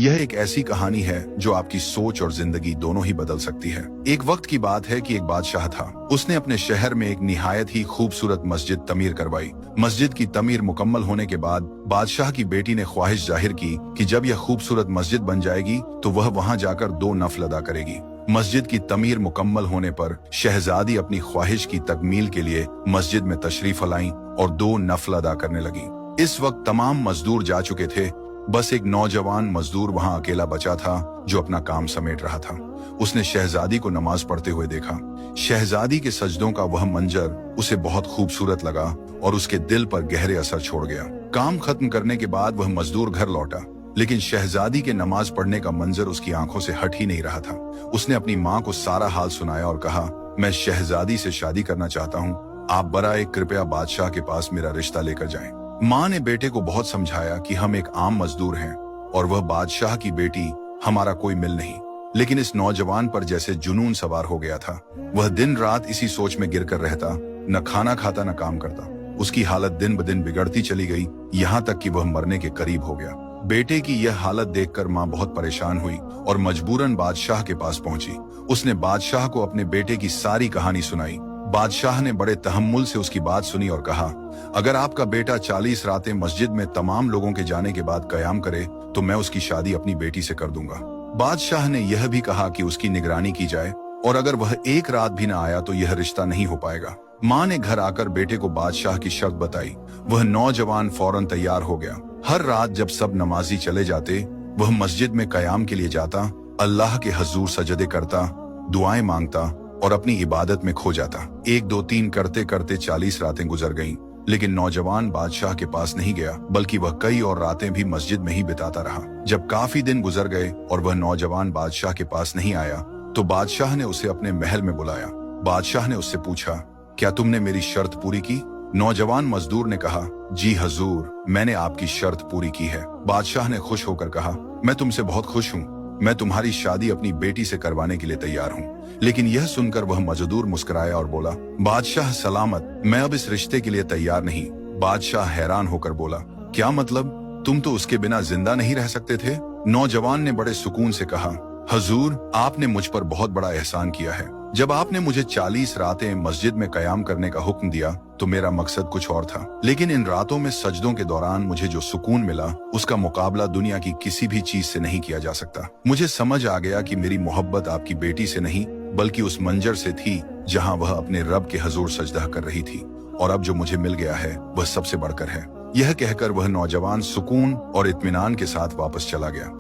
यह एक ऐसी कहानी है जो आपकी सोच और जिंदगी दोनों ही बदल सकती है। एक वक्त की बात है कि एक बादशाह था। उसने अपने शहर में एक निहायत ही खूबसूरत मस्जिद तमीर करवाई। मस्जिद की तमीर मुकम्मल होने के बाद बादशाह की बेटी ने ख्वाहिश जाहिर की कि जब यह खूबसूरत मस्जिद बन जाएगी तो वह वहां जाकर 2 नफल अदा करेगी। मस्जिद की तमीर मुकम्मल होने पर शहजादी अपनी ख्वाहिश की तकमील के लिए मस्जिद में तशरीफ लाई और 2 नफल अदा करने लगी। इस वक्त तमाम मजदूर जा चुके थे, बस एक नौजवान मजदूर वहां अकेला बचा था जो अपना काम समेट रहा था। उसने शहजादी को नमाज पढ़ते हुए देखा। शहजादी के सजदों का वह मंजर उसे बहुत खूबसूरत लगा और उसके दिल पर गहरे असर छोड़ गया। काम खत्म करने के बाद वह मजदूर घर लौटा, लेकिन शहजादी के नमाज पढ़ने का मंजर उसकी आंखों से हट ही नहीं रहा था। उसने अपनी माँ को सारा हाल सुनाया और कहा, मैं शहजादी से शादी करना चाहता हूँ, आप बराए कृपया बादशाह के पास मेरा रिश्ता लेकर जाएं। माँ ने बेटे को बहुत समझाया कि हम एक आम मजदूर हैं और वह बादशाह की बेटी, हमारा कोई मिल नहीं। लेकिन इस नौजवान पर जैसे जुनून सवार हो गया था। वह दिन रात इसी सोच में गिरकर रहता, न खाना खाता न काम करता। उसकी हालत दिन ब दिन बिगड़ती चली गई, यहाँ तक कि वह मरने के करीब हो गया। बेटे की यह हालत देखकर माँ बहुत परेशान हुई और मजबूरन बादशाह के पास पहुंची। उसने बादशाह को अपने बेटे की सारी कहानी सुनाई। बादशाह ने बड़े तहम्मुल से उसकी बात सुनी और कहा, अगर आपका बेटा 40 रातें मस्जिद में तमाम लोगों के जाने के बाद कयाम करे तो मैं उसकी शादी अपनी बेटी से कर दूंगा। बादशाह ने यह भी कहा कि उसकी निगरानी की जाए और अगर वह एक रात भी न आया तो यह रिश्ता नहीं हो पाएगा। माँ ने घर आकर बेटे को बादशाह की शर्त बताई। वह नौजवान फौरन तैयार हो गया। हर रात जब सब नमाजी चले जाते, वह मस्जिद में कयाम के लिए जाता, अल्लाह के हजूर सजदे करता, दुआएं मांगता और अपनी इबादत में खो जाता। 1 2 3 करते करते 40 रातें गुजर गईं, लेकिन नौजवान बादशाह के पास नहीं गया, बल्कि वह कई और रातें भी मस्जिद में ही बिताता रहा। जब काफी दिन गुजर गए और वह नौजवान बादशाह के पास नहीं आया तो बादशाह ने उसे अपने महल में बुलाया। बादशाह ने उससे पूछा, क्या तुमने मेरी शर्त पूरी की? नौजवान मजदूर ने कहा, जी हजूर, मैंने आपकी शर्त पूरी की है। बादशाह ने खुश होकर कहा, मैं तुमसे बहुत खुश हूँ। मैं तुम्हारी शादी अपनी बेटी से करवाने के लिए तैयार हूँ। लेकिन यह सुनकर वह मजदूर मुस्कुराया और बोला, बादशाह सलामत, मैं अब इस रिश्ते के लिए तैयार नहीं। बादशाह हैरान होकर बोला, क्या मतलब? तुम तो उसके बिना जिंदा नहीं रह सकते थे? नौजवान ने बड़े सुकून से कहा, हजूर, आपने मुझ पर बहुत बड़ा एहसान किया है। जब आपने मुझे 40 रातें मस्जिद में कयाम करने का हुक्म दिया तो मेरा मकसद कुछ और था, लेकिन इन रातों में सजदों के दौरान मुझे जो सुकून मिला उसका मुकाबला दुनिया की किसी भी चीज से नहीं किया जा सकता। मुझे समझ आ गया कि मेरी मोहब्बत आपकी बेटी से नहीं बल्कि उस मंजर से थी जहां वह अपने रब के हजूर सजदा कर रही थी, और अब जो मुझे मिल गया है वह सबसे बढ़कर है। यह कहकर वह नौजवान सुकून और इत्मीनान के साथ वापस चला गया।